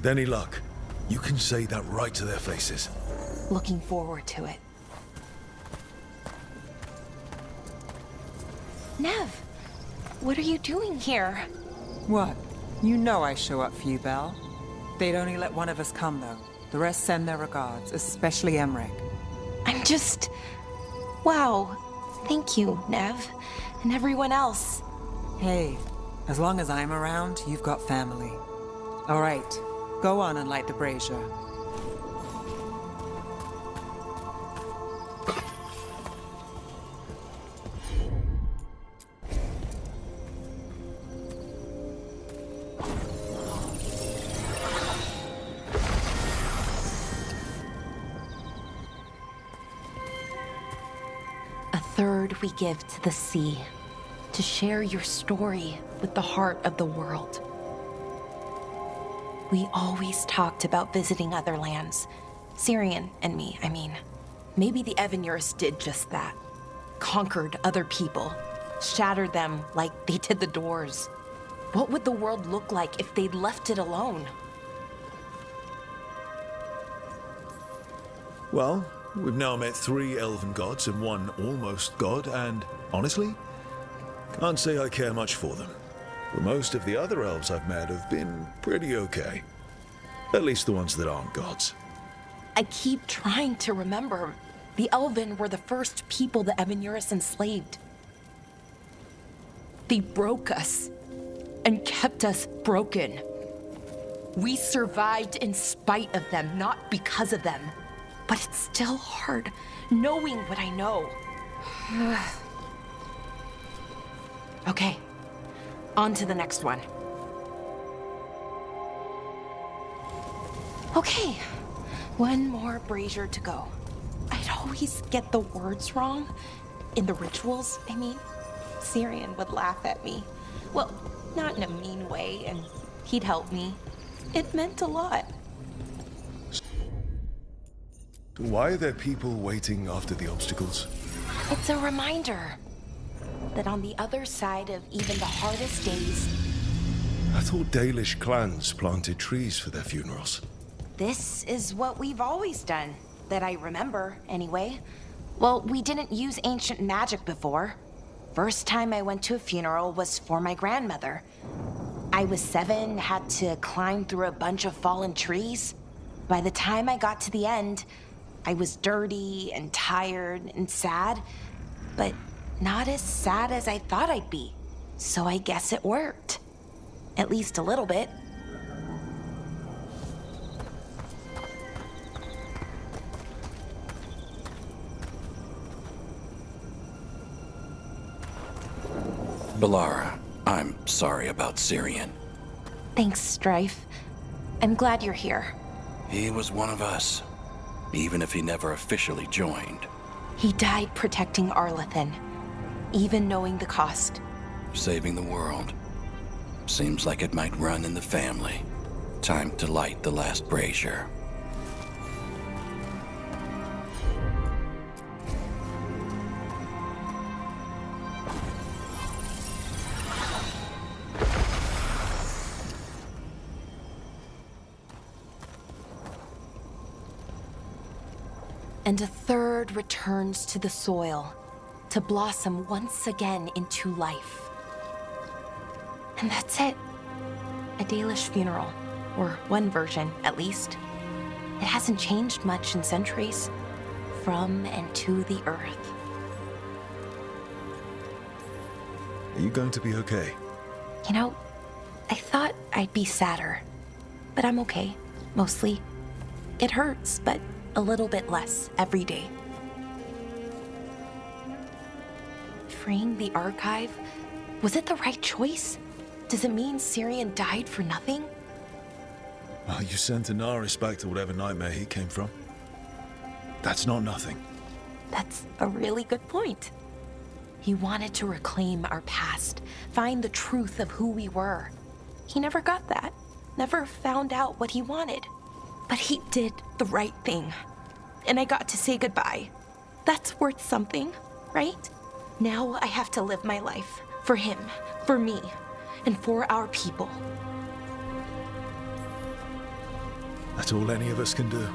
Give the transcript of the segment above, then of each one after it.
With any luck, you can say that right to their faces. Looking forward to it. Nev, what are you doing here? What? You know I show up for you, Belle. They'd only let one of us come, though. The rest send their regards, especially Emmerich. I'm just... Wow. Thank you, Nev. And everyone else. Hey, as long as I'm around, you've got family. All right, go on and light the brazier. Third we give to the sea, to share your story with the heart of the world. We always talked about visiting other lands. Syrian and me, I mean. Maybe the Evanurus did just that. Conquered other people, shattered them like they did the Doors. What would the world look like if they'd left it alone? Well, we've now met 3 elven gods and 1 almost god, and honestly, can't say I care much for them. But most of the other elves I've met have been pretty okay. At least the ones that aren't gods. I keep trying to remember. The Elven were the first people the Evanurus enslaved. They broke us and kept us broken. We survived in spite of them, not because of them. But it's still hard, knowing what I know. Okay, on to the next one. Okay, one more brazier to go. I'd always get the words wrong. In the rituals, I mean. Syrian would laugh at me. Well, not in a mean way, and he'd help me. It meant a lot. Why are there people waiting after the obstacles? It's a reminder that on the other side of even the hardest days... I thought Dalish clans planted trees for their funerals. This is what we've always done, that I remember, anyway. Well, we didn't use ancient magic before. First time I went to a funeral was for my grandmother. I was 7, had to climb through a bunch of fallen trees. By the time I got to the end, I was dirty and tired and sad, but not as sad as I thought I'd be. So I guess it worked. At least a little bit. Balara, I'm sorry about Syrian. Thanks, Strife. I'm glad you're here. He was one of us, even if he never officially joined. He died protecting Arlathan, even knowing the cost. Saving the world. Seems like it might run in the family. Time to light the last brazier. And a third returns to the soil, to blossom once again into life. And that's it. A Dalish funeral, or one version, at least. It hasn't changed much in centuries, from and to the earth. Are you going to be okay? You know, I thought I'd be sadder, but I'm okay, mostly. It hurts, but a little bit less every day. Freeing the archive, was it the right choice? Does it mean Syrian died for nothing? Well, you sent Inaris back to whatever nightmare he came from. That's not nothing. That's a really good point. He wanted to reclaim our past, find the truth of who we were. He never got that, never found out what he wanted. But he did the right thing. And I got to say goodbye. That's worth something, right? Now I have to live my life. For him, for me, and for our people. That's all any of us can do.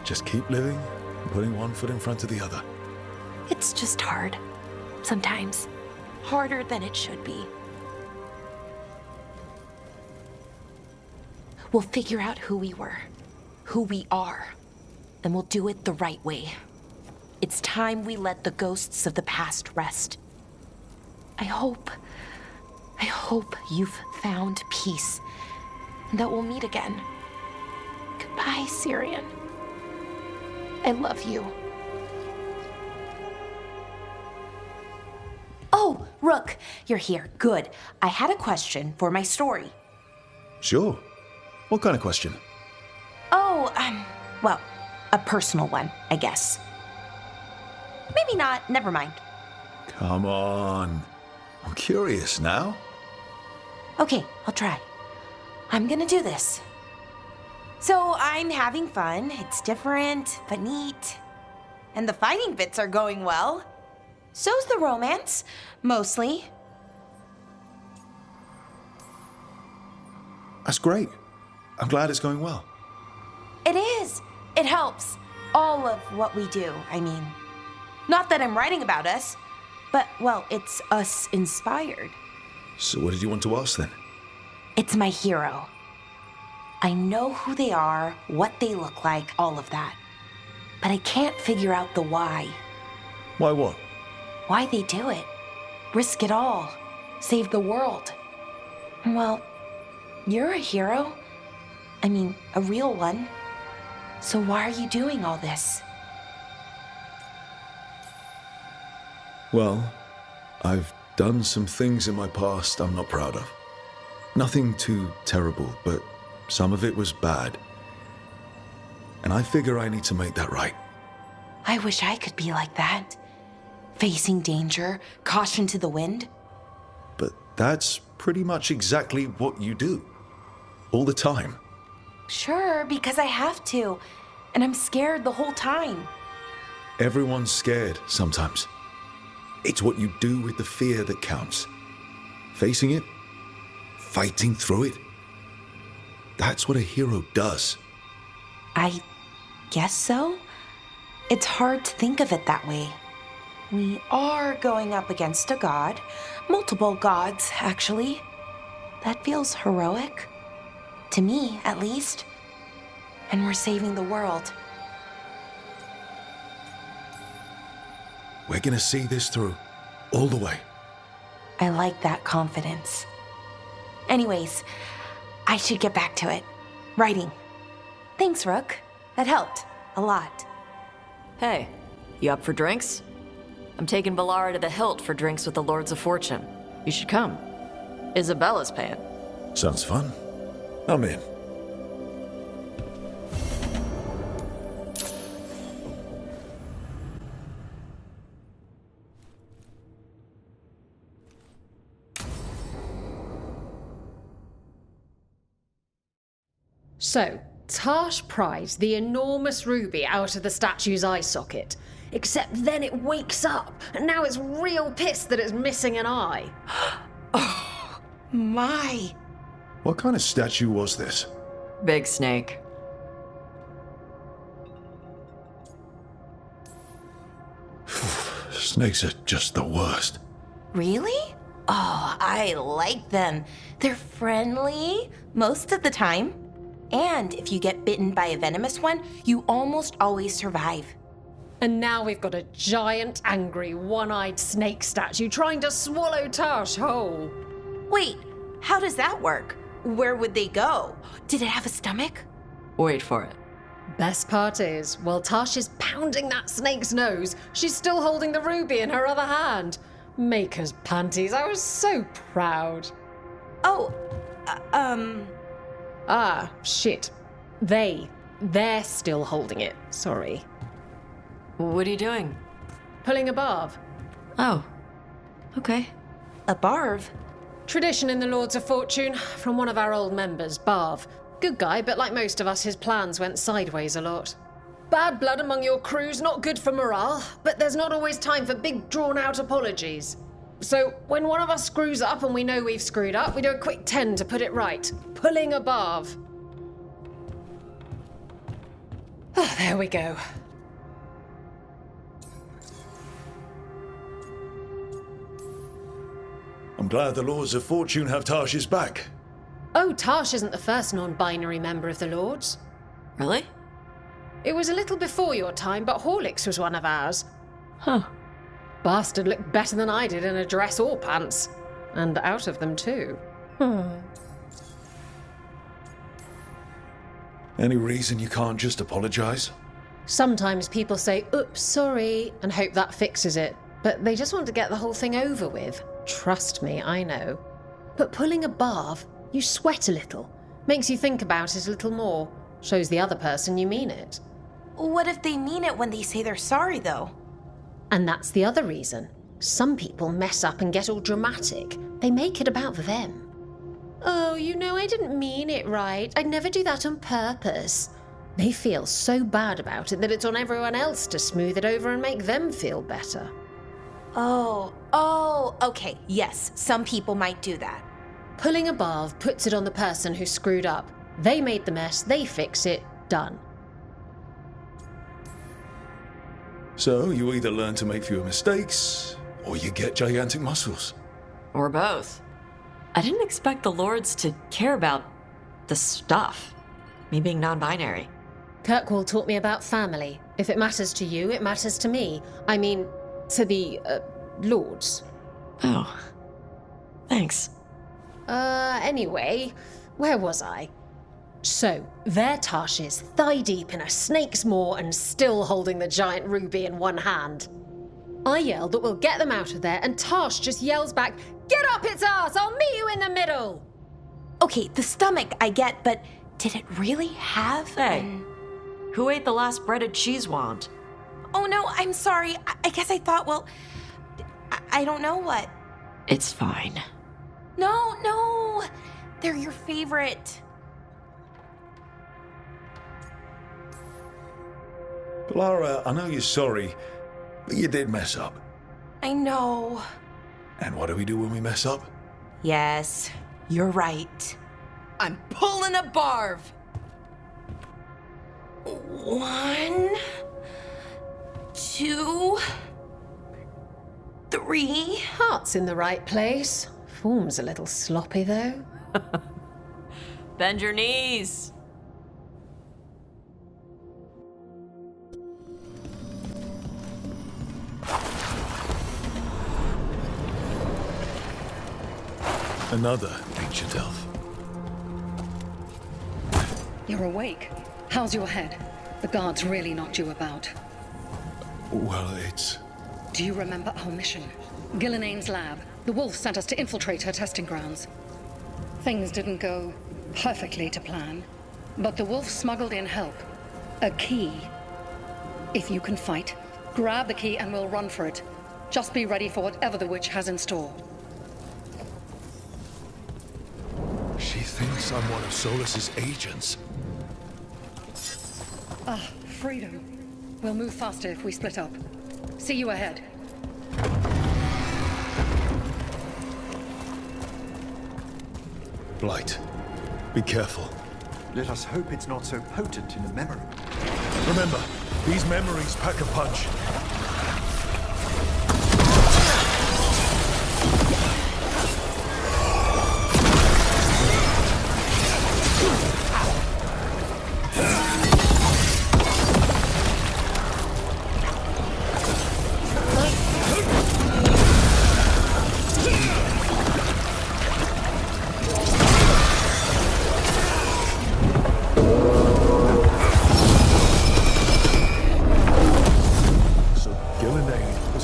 Just keep living and putting one foot in front of the other. It's just hard. Sometimes. Harder than it should be. We'll figure out who we were, who we are, and we'll do it the right way. It's time we let the ghosts of the past rest. I hope you've found peace, and that we'll meet again. Goodbye, Syrian. I love you. Oh, Rook, you're here. Good. I had a question for my story. Sure. What kind of question? Oh, well, a personal one, I guess. Maybe not. Never mind. Come on. I'm curious now. Okay, I'll try. I'm gonna do this. So I'm having fun. It's different, but neat. And the fighting bits are going well. So's the romance, mostly. That's great. I'm glad it's going well. It is. It helps. All of what we do, I mean. Not that I'm writing about us, but, well, it's us inspired. So what did you want to ask then? It's my hero. I know who they are, what they look like, all of that. But I can't figure out the why. Why what? Why they do it. Risk it all. Save the world. Well, you're a hero. I mean, a real one. So why are you doing all this? Well, I've done some things in my past I'm not proud of. Nothing too terrible, but some of it was bad. And I figure I need to make that right. I wish I could be like that. Facing danger, caution to the wind. But that's pretty much exactly what you do. All the time. Sure, because I have to. And I'm scared the whole time. Everyone's scared sometimes. It's what you do with the fear that counts. Facing it, fighting through it. That's what a hero does. I guess so. It's hard to think of it that way. We are going up against a god. Multiple gods, actually. That feels heroic. To me, at least. And we're saving the world. We're gonna see this through, all the way. I like that confidence. Anyways, I should get back to it. Writing. Thanks, Rook. That helped. A lot. Hey, you up for drinks? I'm taking Valara to the Hilt for drinks with the Lords of Fortune. You should come. Isabella's paying. Sounds fun. I'm in. So, Tash prized the enormous ruby out of the statue's eye socket. Except then it wakes up, and now it's real pissed that it's missing an eye. Oh, my. What kind of statue was this? Big snake. Snakes are just the worst. Really? Oh, I like them. They're friendly most of the time. And if you get bitten by a venomous one, you almost always survive. And now we've got a giant, angry, one-eyed snake statue trying to swallow Tash whole. Wait, how does that work? Where would they go? Did it have a stomach? Wait for it. Best part is, while Tash is pounding that snake's nose, she's still holding the ruby in her other hand. Maker's panties, I was so proud. Oh, Ah, shit. They're still holding it, sorry. What are you doing? Pulling a barb. Oh, okay. a barv. Tradition in the Lords of Fortune, from one of our old members, Barv. Good guy, but like most of us, his plans went sideways a lot. Bad blood among your crew's not good for morale, but there's not always time for big, drawn-out apologies. So, when one of us screws up and we know we've screwed up, we do a quick 10 to put it right. Pulling a Barv. Oh, there we go. I'm glad the Lords of Fortune have Tarsh's back. Oh, Tarsh isn't the first non-binary member of the Lords. Really? It was a little before your time, but Horlicks was one of ours. Huh. Bastard looked better than I did in a dress or pants. And out of them, too. Any reason you can't just apologize? Sometimes people say, oops, sorry, and hope that fixes it. But they just want to get the whole thing over with. Trust me, I know. But pulling a barv, you sweat a little. Makes you think about it a little more. Shows the other person you mean it. What if they mean it when they say they're sorry, though? And that's the other reason. Some people mess up and get all dramatic. They make it about them. Oh, you know, I didn't mean it right. I'd never do that on purpose. They feel so bad about it that it's on everyone else to smooth it over and make them feel better. Oh, okay. Yes, some people might do that. Pulling a barv puts it on the person who screwed up. They made the mess, they fix it, done. So you either learn to make fewer mistakes, or you get gigantic muscles. Or both. I didn't expect the Lords to care about the stuff. Me being non-binary. Kirkwall taught me about family. If it matters to you, it matters to me. I mean, to the, Lords. Oh. Thanks. Anyway, where was I? So, there Tarsh is, thigh-deep in a snake's maw and still holding the giant ruby in one hand. I yell that we'll get them out of there, and Tarsh just yells back, "Get up its ass! I'll meet you in the middle!" Okay, the stomach I get, but did it really have Hey, who ate the last breaded cheese wand? Oh no, I'm sorry. I guess I thought, well, I don't know what. It's fine. No, they're your favorite. Lara, I know you're sorry, but you did mess up. I know. And what do we do when we mess up? Yes, you're right. I'm pulling a barv. 1, 2, 3. Heart's in the right place. Form's a little sloppy, though. Bend your knees. Another ancient elf. You're awake. How's your head? The guards really knocked you about. Well, it's... Do you remember our mission? Gillenane's lab. The wolf sent us to infiltrate her testing grounds. Things didn't go perfectly to plan, but the wolf smuggled in help. A key. If you can fight, grab the key and we'll run for it. Just be ready for whatever the witch has in store. She thinks I'm one of Solus's agents. Ah, freedom. We'll move faster if we split up. See you ahead. Blight, be careful. Let us hope it's not so potent in a memory. Remember, these memories pack a punch.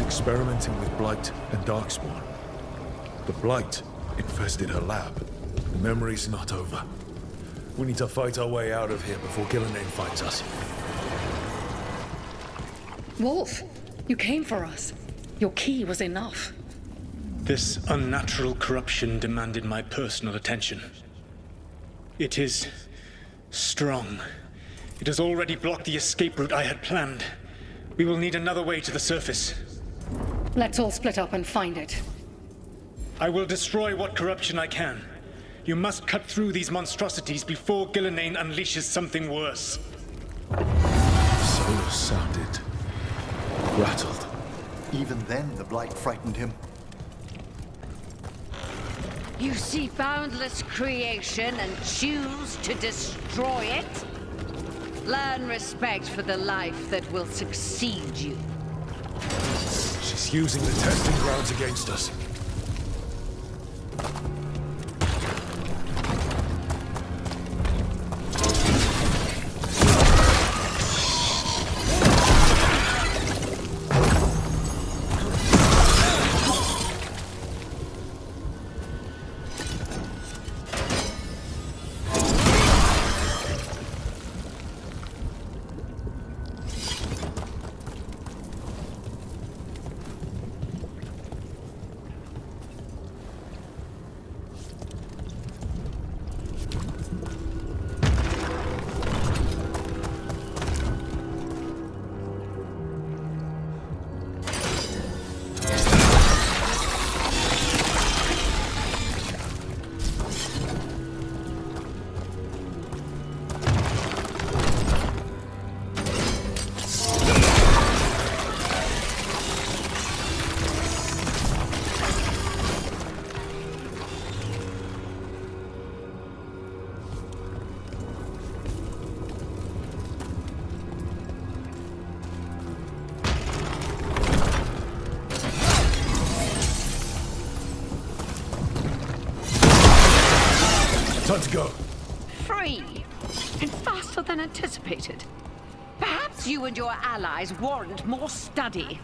Experimenting with Blight and Darkspawn. The Blight infested her lab. The memory's not over. We need to fight our way out of here before Gillenane finds us. Wolf, you came for us. Your key was enough. This unnatural corruption demanded my personal attention. It is strong. It has already blocked the escape route I had planned. We will need another way to the surface. Let's all split up and find it. I will destroy what corruption I can. You must cut through these monstrosities before Gillenane unleashes something worse. sounded rattled. Even then, the blight frightened him. You see boundless creation and choose to destroy it? Learn respect for the life that will succeed you. She's using the testing grounds against us. Time to go. Free! And faster than anticipated. Perhaps you and your allies warrant more study.